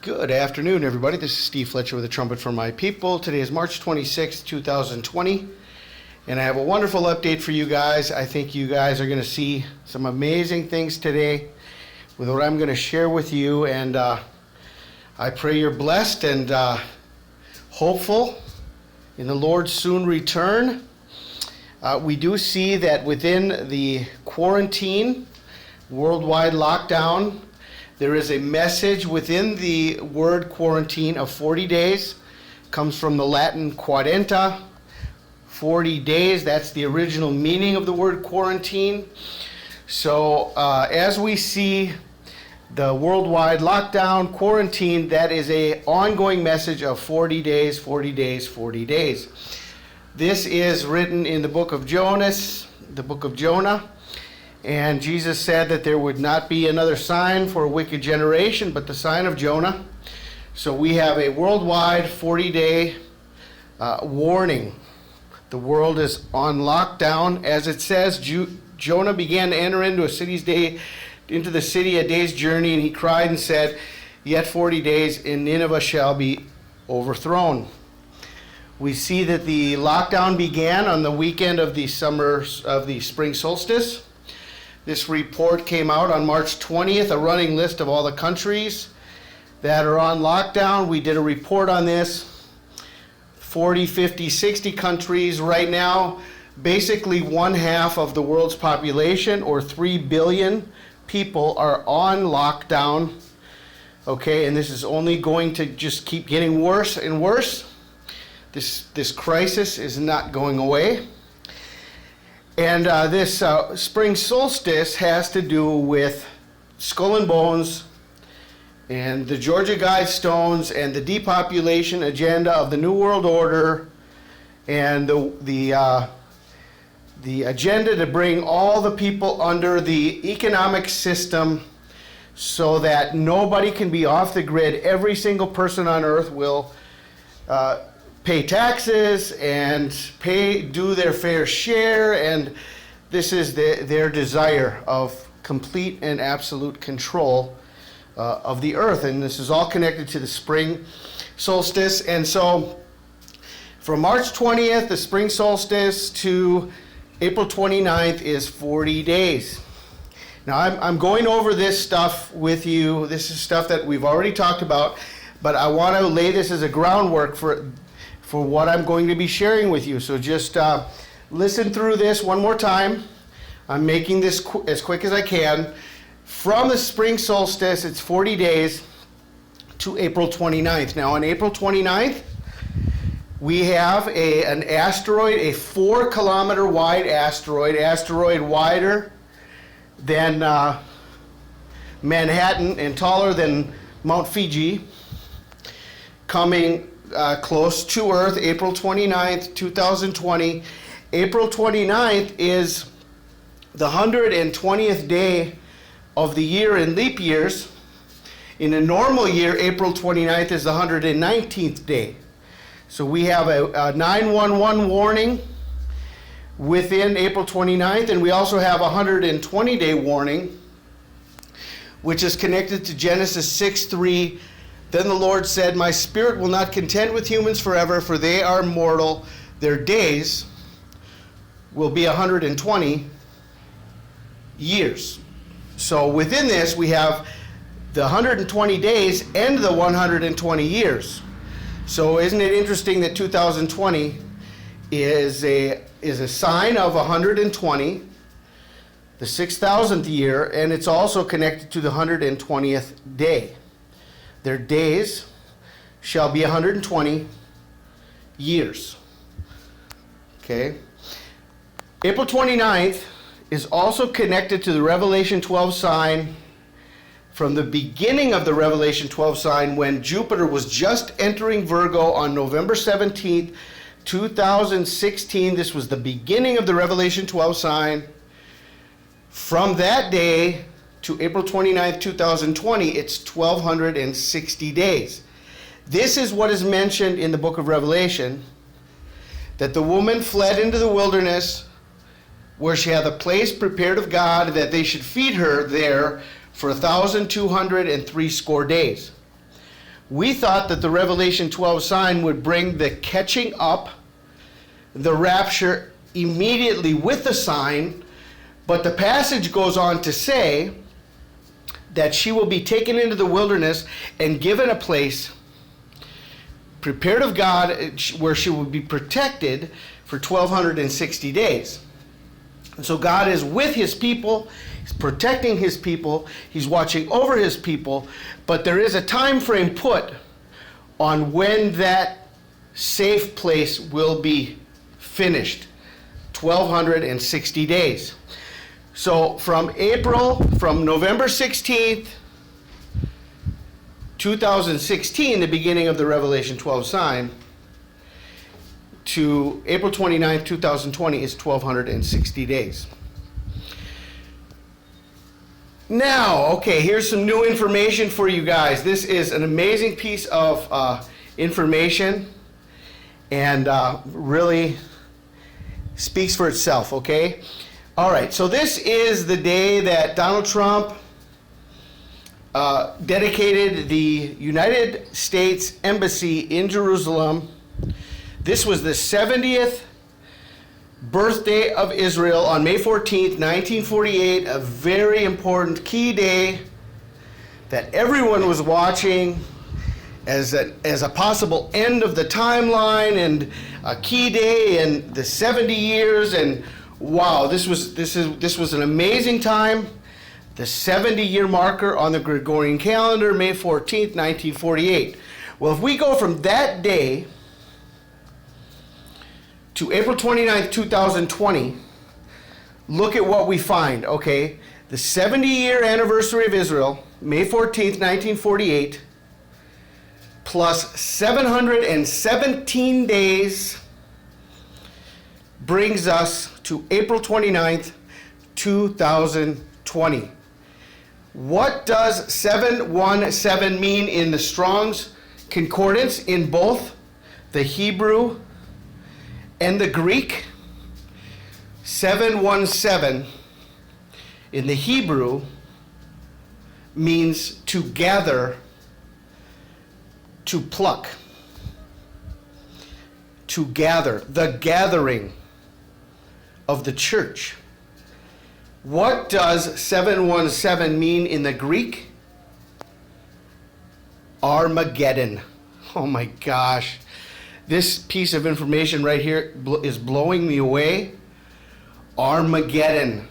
Good afternoon, everybody. This is Steve Fletcher with a Trumpet for My People. Today is March 26, 2020, and I have a wonderful update for you guys. I think you guys are going to see some amazing things today with what I'm going to share with you, and I pray you're blessed and hopeful in the Lord's soon return. We do see that within the quarantine, worldwide lockdown, there is a message within the word quarantine of 40 days. Comes from the Latin quadenta, 40 days. That's the original meaning of the word quarantine. So as we see the worldwide lockdown, quarantine, that is an ongoing message of 40 days, 40 days, 40 days. This is written in the book of Jonah. And Jesus said that there would not be another sign for a wicked generation, but the sign of Jonah. So we have a worldwide 40-day warning. The world is on lockdown. As it says, Jonah began to enter into the city a day's journey, and he cried and said, "Yet 40 days, and Nineveh shall be overthrown." We see that the lockdown began on the weekend of the spring solstice. This report came out on March 20th, a running list of all the countries that are on lockdown. We did a report on this. 40, 50, 60 countries right now. Basically, one half of the world's population, or 3 billion people, are on lockdown. Okay, and this is only going to just keep getting worse and worse. This crisis is not going away. And this spring solstice has to do with Skull and Bones and the Georgia Guidestones and the depopulation agenda of the New World Order and the agenda to bring all the people under the economic system so that nobody can be off the grid. Every single person on earth will pay taxes and do their fair share, and this is their desire of complete and absolute control of the earth. And this is all connected to the spring solstice. And so from March 20th, the spring solstice, to April 29th is 40 days. Now I'm going over this stuff with you. This is stuff that we've already talked about, but I want to lay this as a groundwork for what I'm going to be sharing with you. So just listen through this one more time. I'm making this as quick as I can. From the spring solstice, it's 40 days to April 29th. Now on April 29th, we have an asteroid, a 4-kilometer wide asteroid wider than Manhattan and taller than Mount Fuji, coming close to Earth, April 29th, 2020. April 29th is the 120th day of the year in leap years. In a normal year, April 29th is the 119th day. So we have a 911 warning within April 29th, and we also have a 120-day warning, which is connected to Genesis 6:3. Then the Lord said, "My spirit will not contend with humans forever, for they are mortal. Their days will be 120 years." So within this, we have the 120 days and the 120 years. So isn't it interesting that 2020 is a sign of 120, the 6,000th year, and it's also connected to the 120th day. Their days shall be 120 years. Okay? April 29th is also connected to the Revelation 12 sign. From the beginning of the Revelation 12 sign, when Jupiter was just entering Virgo on November 17th, 2016, this was the beginning of the Revelation 12 sign. From that day to April 29th, 2020, it's 1,260 days. This is what is mentioned in the book of Revelation, that the woman fled into the wilderness where she had a place prepared of God, that they should feed her there for 1,260 days. We thought that the Revelation 12 sign would bring the catching up, the rapture immediately with the sign, but the passage goes on to say that she will be taken into the wilderness and given a place prepared of God where she will be protected for 1,260 days. And so God is with his people, he's protecting his people, he's watching over his people, but there is a time frame put on when that safe place will be finished. 1,260 days. So from November 16th, 2016, the beginning of the Revelation 12 sign, to April 29th, 2020 is 1,260 days. Now, okay, here's some new information for you guys. This is an amazing piece of information and really speaks for itself, okay? All right, so this is the day that Donald Trump dedicated the United States Embassy in Jerusalem. This was the 70th birthday of Israel on May 14th, 1948, a very important key day that everyone was watching as a possible end of the timeline and a key day in the 70 years. And wow, this was an amazing time. The 70-year marker on the Gregorian calendar, May 14th, 1948. Well, if we go from that day to April 29th, 2020, look at what we find, okay? The 70-year anniversary of Israel, May 14th, 1948, plus 717 days brings us to April 29th, 2020. What does 717 mean in the Strong's Concordance in both the Hebrew and the Greek? 717 in the Hebrew means to gather, to pluck, to gather, the gathering of the church. What does 717 mean in the Greek? Armageddon. Oh my gosh. This piece of information right here is blowing me away. Armageddon.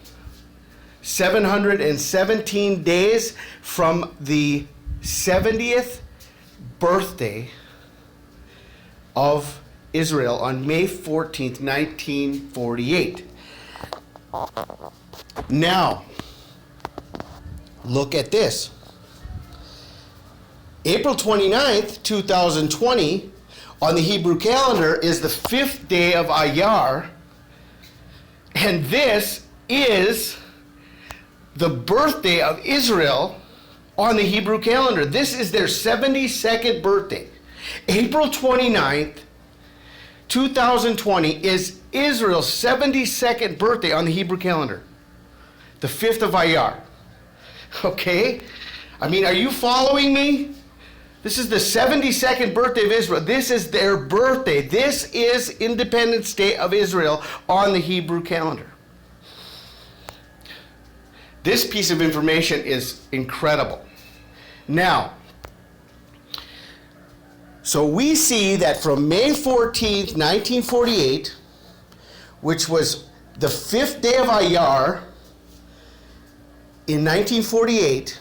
717 days from the 70th birthday of Israel on May 14th, 1948. Now, look at this. April 29th, 2020, on the Hebrew calendar is the 5th day of Iyar, and this is the birthday of Israel on the Hebrew calendar. This is their 72nd birthday. April 29th, 2020 is Israel's 72nd birthday on the Hebrew calendar. The 5th of Iyar. Okay? I mean, are you following me? This is the 72nd birthday of Israel. This is their birthday. This is Independence Day of Israel on the Hebrew calendar. This piece of information is incredible. Now, so we see that from May 14th, 1948, which was the 5th day of Iyar in 1948,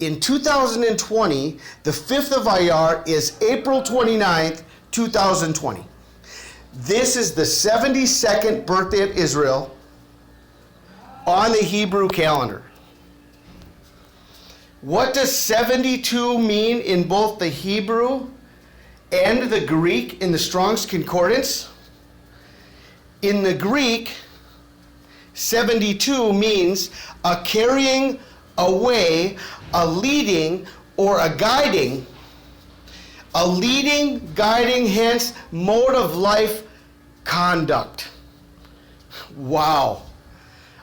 in 2020, the 5th of Iyar is April 29th, 2020. This is the 72nd birthday of Israel on the Hebrew calendar. What does 72 mean in both the Hebrew and the Greek in the Strong's Concordance? In the Greek, 72 means a carrying away, a leading, or a guiding. A leading, guiding, hence mode of life, conduct. Wow.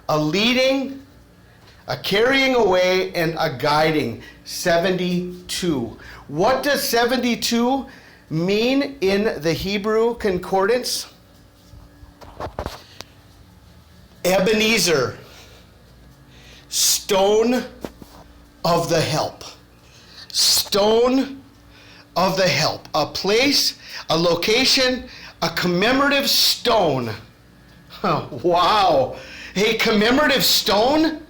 A leading, a carrying away, and a guiding. 72. What does 72 mean in the Hebrew concordance? Ebenezer, stone of the help. Stone of the help. A place, a location, a commemorative stone. Oh, wow. A commemorative stone?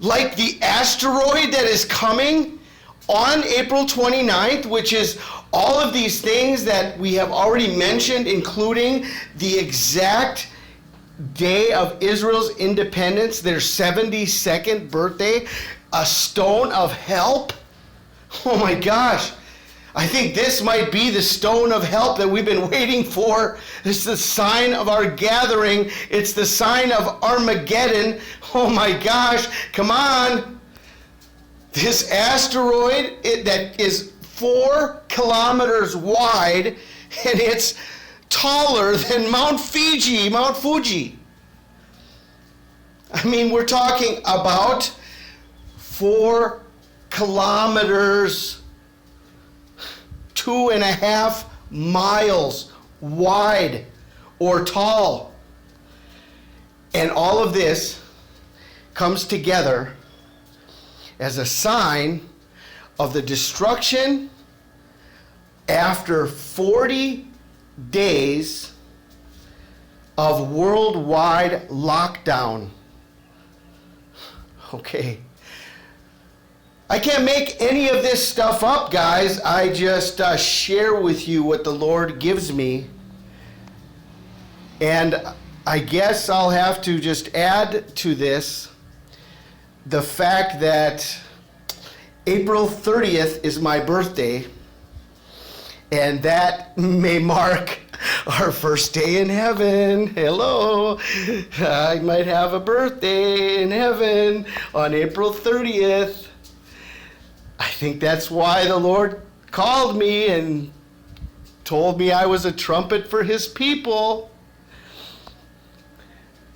Like the asteroid that is coming on April 29th, which is all of these things that we have already mentioned, including the exact day of Israel's independence, their 72nd birthday, a stone of help. Oh my gosh. I think this might be the stone of help that we've been waiting for. It's the sign of our gathering. It's the sign of Armageddon. Oh my gosh, come on. This asteroid that is 4 kilometers wide, and it's taller than Mount Fuji. I mean, we're talking about 4 kilometers, 2.5 miles wide or tall. And all of this comes together as a sign of the destruction after 40 days of worldwide lockdown. Okay. I can't make any of this stuff up, guys. I just share with you what the Lord gives me. And I guess I'll have to just add to this the fact that April 30th is my birthday, and that may mark our first day in heaven. Hello. I might have a birthday in heaven on April 30th. I think that's why the Lord called me and told me I was a trumpet for his people.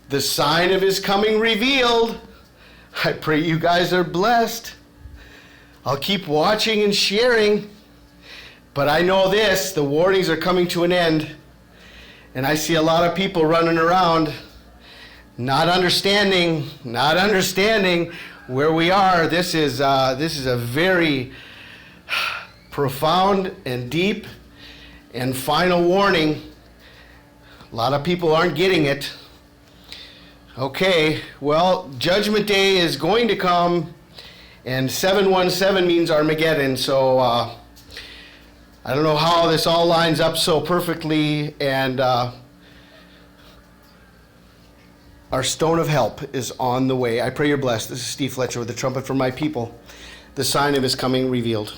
The sign of his coming revealed. I pray you guys are blessed. I'll keep watching and sharing. But I know this, the warnings are coming to an end. And I see a lot of people running around not understanding where we are. This is a very profound and deep and final warning. A lot of people aren't getting it. Okay, well, Judgment Day is going to come, and 717 means Armageddon, so I don't know how this all lines up so perfectly, and our stone of help is on the way. I pray you're blessed. This is Steve Fletcher with the trumpet for my people, the sign of his coming revealed.